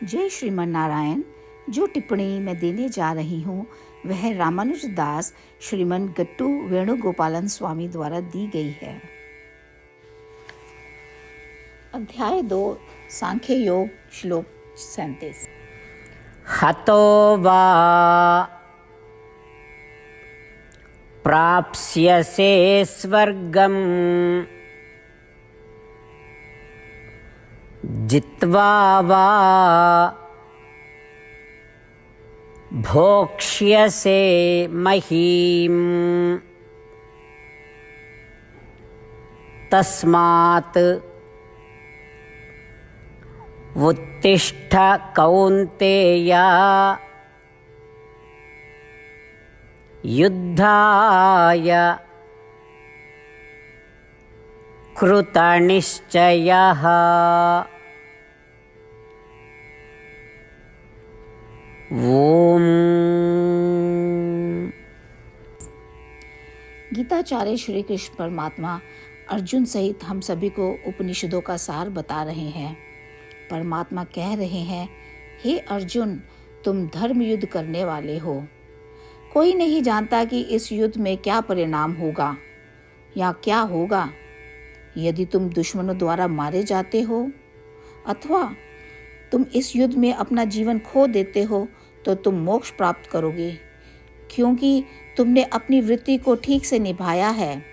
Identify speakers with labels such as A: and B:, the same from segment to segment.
A: जय श्रीमन नारायण। जो टिप्पणी मैं देने जा रही हूँ वह रामानुज दास श्रीमन गट्टू वेणुगोपालन स्वामी द्वारा दी गई है। अध्याय 2 सांख्य योग श्लोक 37।
B: हतो वा प्राप्स्यसे स्वर्गम् जित्वा वा भोक्ष्यसे महीम् तस्मात् उत्तिष्ठ कौन्तेय युद्धाय कृतनिश्चयः। ओम।
A: गीताचार्य श्री कृष्ण परमात्मा अर्जुन सहित हम सभी को उपनिषदों का सार बता रहे हैं। परमात्मा कह रहे हैं, हे अर्जुन, तुम धर्म युद्ध करने वाले हो। कोई नहीं जानता कि इस युद्ध में क्या परिणाम होगा या क्या होगा। यदि तुम दुश्मनों द्वारा मारे जाते हो अथवा तुम इस युद्ध में अपना जीवन खो देते हो तो तुम मोक्ष प्राप्त करोगे, क्योंकि तुमने अपनी वृत्ति को ठीक से निभाया है।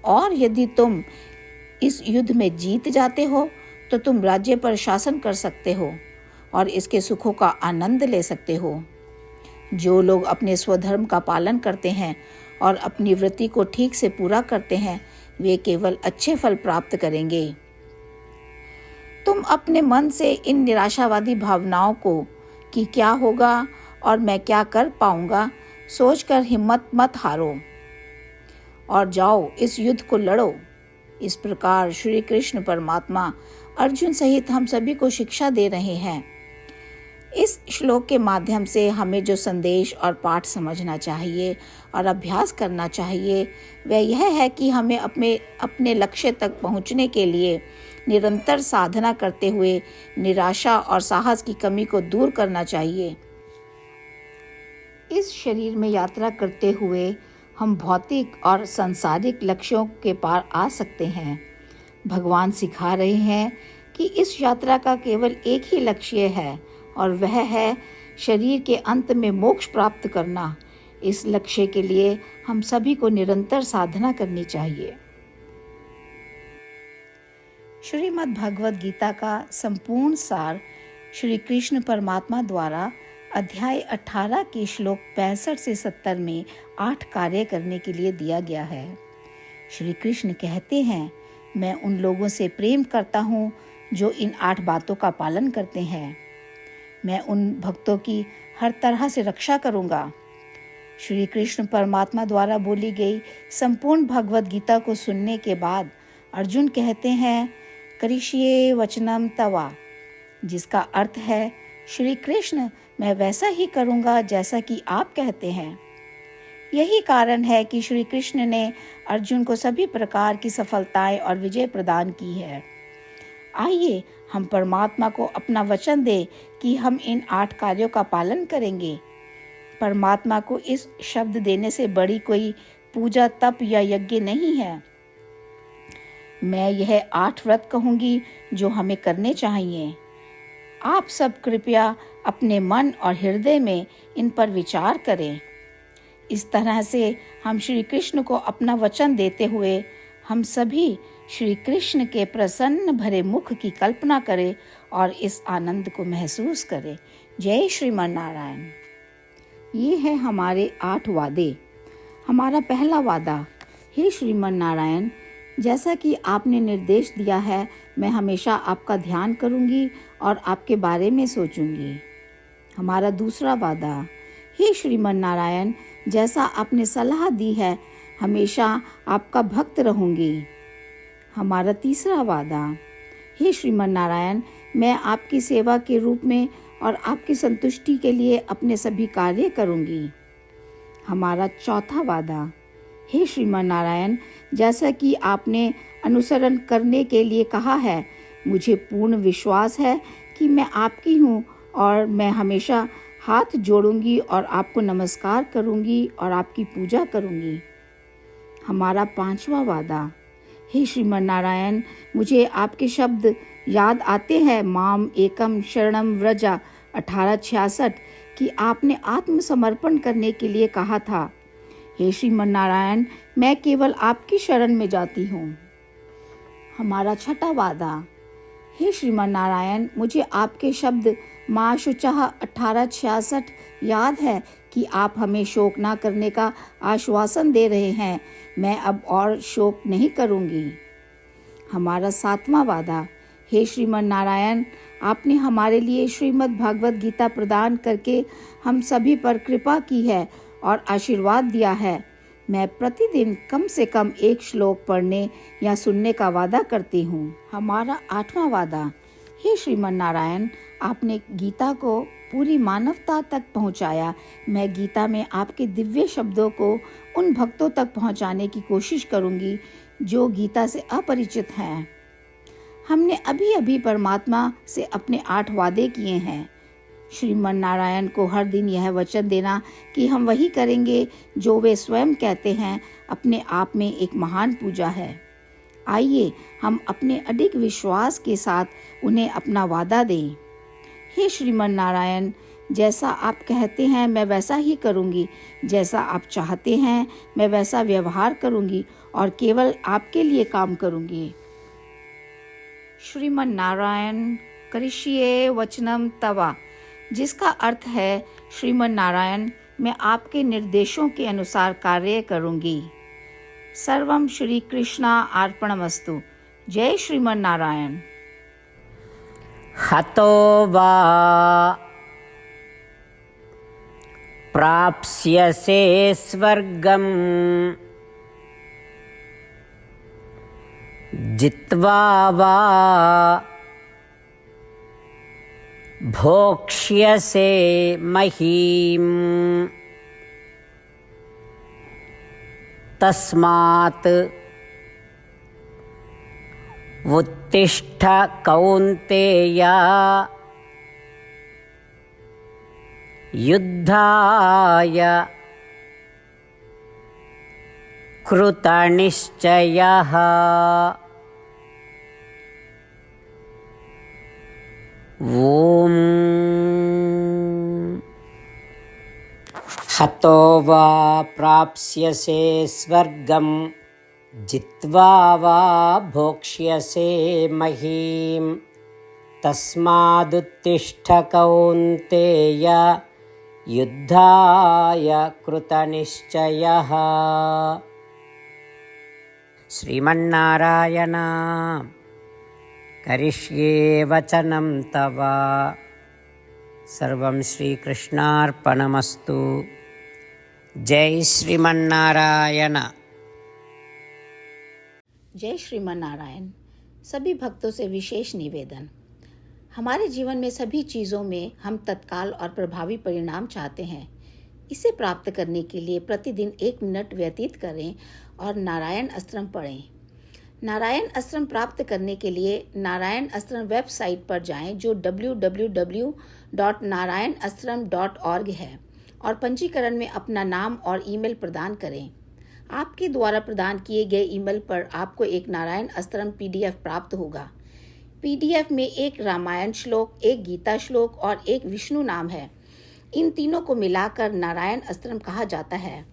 A: और यदि तुम इस युद्ध में जीत जाते हो तो तुम राज्य पर शासन कर सकते हो और इसके सुखों का आनंद ले सकते हो। जो लोग अपने स्वधर्म का पालन करते हैं और अपनी वृत्ति को ठीक से पूरा करते हैं वे केवल अच्छे फल प्राप्त करेंगे। तुम अपने मन से इन निराशावादी भावनाओं को कि क्या होगा और मैं क्या कर पाऊंगा सोचकर हिम्मत मत हारो और जाओ इस युद्ध को लड़ो। इस प्रकार श्री कृष्ण परमात्मा अर्जुन सहित हम सभी को शिक्षा दे रहे हैं। इस श्लोक के माध्यम से हमें जो संदेश और पाठ समझना चाहिए और अभ्यास करना चाहिए वह यह है कि हमें अपने लक्ष्य तक पहुंचने के लिए निरंतर साधना करते हुए निराशा और साहस की कमी को दूर करना चाहिए। इस शरीर में यात्रा करते हुए हम भौतिक और सांसारिक लक्ष्यों के पार आ सकते हैं। भगवान सिखा रहे हैं कि इस यात्रा का केवल एक ही लक्ष्य है और वह है शरीर के अंत में मोक्ष प्राप्त करना। इस लक्ष्य के लिए हम सभी को निरंतर साधना करनी चाहिए। श्रीमद् भगवद गीता का संपूर्ण सार श्री कृष्ण परमात्मा द्वारा अध्याय 18 के श्लोक 65 से 70 में 8 कार्य करने के लिए दिया गया है। श्री कृष्ण कहते हैं, मैं उन लोगों से प्रेम करता हूँ जो इन 8 बातों का पालन करते हैं। मैं उन भक्तों की हर तरह से रक्षा करूँगा। श्री कृष्ण परमात्मा द्वारा बोली गई संपूर्ण भगवद गीता को सुनने के बाद अर्जुन कहते हैं, करिष्ये वचनम तवा, जिसका अर्थ है, श्री कृष्ण, मैं वैसा ही करूँगा जैसा कि आप कहते हैं। यही कारण है कि श्री कृष्ण ने अर्जुन को सभी प्रकार की सफलताएं और विजय प्रदान की है। आइए हम परमात्मा को अपना वचन दें कि हम इन 8 कार्यों का पालन करेंगे। परमात्मा को इस शब्द देने से बड़ी कोई पूजा, तप या यज्ञ नहीं है। मैं यह 8 व्रत कहूँगी जो हमें करने चाहिए। आप सब कृपया अपने मन और हृदय में इन पर विचार करें। इस तरह से हम श्री कृष्ण को अपना वचन देते हुए हम सभी श्री कृष्ण के प्रसन्न भरे मुख की कल्पना करें और इस आनंद को महसूस करें। जय श्रीमन नारायण। ये है हमारे 8 वादे। हमारा पहला वादा, हे श्रीमन नारायण, जैसा कि आपने निर्देश दिया है मैं हमेशा आपका ध्यान करूंगी और आपके बारे में सोचूंगी। हमारा दूसरा वादा, हे श्रीमन नारायण, जैसा आपने सलाह दी है हमेशा आपका भक्त रहूंगी। हमारा तीसरा वादा, हे श्रीमन नारायण, मैं आपकी सेवा के रूप में और आपकी संतुष्टि के लिए अपने सभी कार्य करूंगी। हमारा चौथा वादा, हे श्रीमान नारायण, जैसा कि आपने अनुसरण करने के लिए कहा है, मुझे पूर्ण विश्वास है कि मैं आपकी हूँ और मैं हमेशा हाथ जोड़ूंगी और आपको नमस्कार करूंगी और आपकी पूजा करूंगी। हमारा 5वां वादा। हे श्रीमन नारायण, मुझे आपके शब्द याद आते हैं, माम एकम शरणम व्रजा 1866, कि आपने आत्मसमर्पण करने के लिए कहा था। हे श्रीमन नारायण, मैं केवल आपकी शरण में जाती हूँ। हमारा 6वां वादा। हे श्रीमन नारायण, मुझे आपके शब्द माँ शुचाह 1866 याद है कि आप हमें शोक ना करने का आश्वासन दे रहे हैं। मैं अब और शोक नहीं करूँगी। हमारा 7वां वादा। हे श्रीमन नारायण, आपने हमारे लिए श्रीमद् भागवत गीता प्रदान करके हम सभी पर कृपा की है और आशीर्वाद दिया है। मैं प्रतिदिन कम से कम 1 श्लोक पढ़ने या सुनने का वादा करती हूँ। हमारा 8वां वादा। हे श्रीमन नारायण, आपने गीता को पूरी मानवता तक पहुँचाया। मैं गीता में आपके दिव्य शब्दों को उन भक्तों तक पहुँचाने की कोशिश करूँगी जो गीता से अपरिचित हैं। हमने अभी अभी परमात्मा से अपने 8 वादे किए हैं। श्रीमन नारायण को हर दिन यह वचन देना कि हम वही करेंगे जो वे स्वयं कहते हैं, अपने आप में एक महान पूजा है। आइए हम अपने अडिग विश्वास के साथ उन्हें अपना वादा दें। हे श्रीमन नारायण, जैसा आप कहते हैं मैं वैसा ही करूँगी, जैसा आप चाहते हैं मैं वैसा व्यवहार करूँगी और केवल आपके लिए काम करूँगी। श्रीमन नारायण करिष्ये वचनम तवा, जिसका अर्थ है श्रीमन नारायण, मैं आपके निर्देशों के अनुसार कार्य करूँगी। सर्वम श्री कृष्णा अर्पणमस्तु। जय श्रीमन नारायण।
B: हतो वा प्राप्स्यसे स्वर्गम् जित्वा वा भोक्ष्यसे महीम् तस्मात् उत्तिष्ठ कौन्तेय युद्धाय कृतनिश्चयः। ॐ हतो वा प्राप्स्यसे स्वर्गं जित्वा वा भोक्ष्यसे महीम् तस्मादुत्तिष्ठ कौन्तेय युद्धाय कृतनिश्चयः। श्रीमन्नारायण करिष्ये वचनं तव। सर्वं श्रीकृष्णार्पणमस्तु। जय श्रीमन्नारायण।
A: जय श्रीमन नारायण। सभी भक्तों से विशेष निवेदन। हमारे जीवन में सभी चीज़ों में हम तत्काल और प्रभावी परिणाम चाहते हैं। इसे प्राप्त करने के लिए प्रतिदिन 1 मिनट व्यतीत करें और नारायण अस्त्रम पढ़ें। नारायण अस्त्रम प्राप्त करने के लिए नारायण अस्त्रम वेबसाइट पर जाएं, जो www.narayanastram.org है, और पंजीकरण में अपना नाम और ईमेल प्रदान करें। आपके द्वारा प्रदान किए गए ईमेल पर आपको एक नारायण अस्त्रम PDF प्राप्त होगा। PDF में 1 रामायण श्लोक, 1 गीता श्लोक और 1 विष्णु नाम है। इन तीनों को मिलाकर नारायण अस्त्रम कहा जाता है।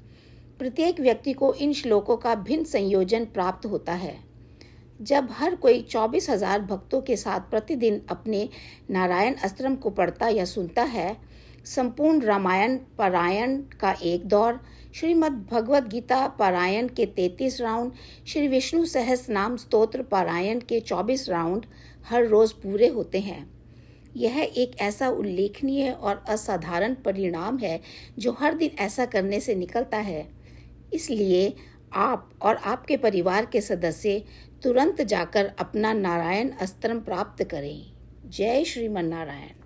A: प्रत्येक व्यक्ति को इन श्लोकों का भिन्न संयोजन प्राप्त होता है। जब हर कोई 24,000 भक्तों के साथ प्रतिदिन अपने नारायण अस्त्रम को पढ़ता या सुनता है, संपूर्ण रामायण पारायण का 1 दौर, श्रीमद् भगवत गीता पारायण के 33 राउंड, श्री विष्णु सहस्त्र नाम स्तोत्र पारायण के 24 राउंड हर रोज पूरे होते हैं। यह एक ऐसा उल्लेखनीय और असाधारण परिणाम है जो हर दिन ऐसा करने से निकलता है। इसलिए आप और आपके परिवार के सदस्य तुरंत जाकर अपना नारायण अस्त्रम प्राप्त करें। जय श्रीमन नारायण।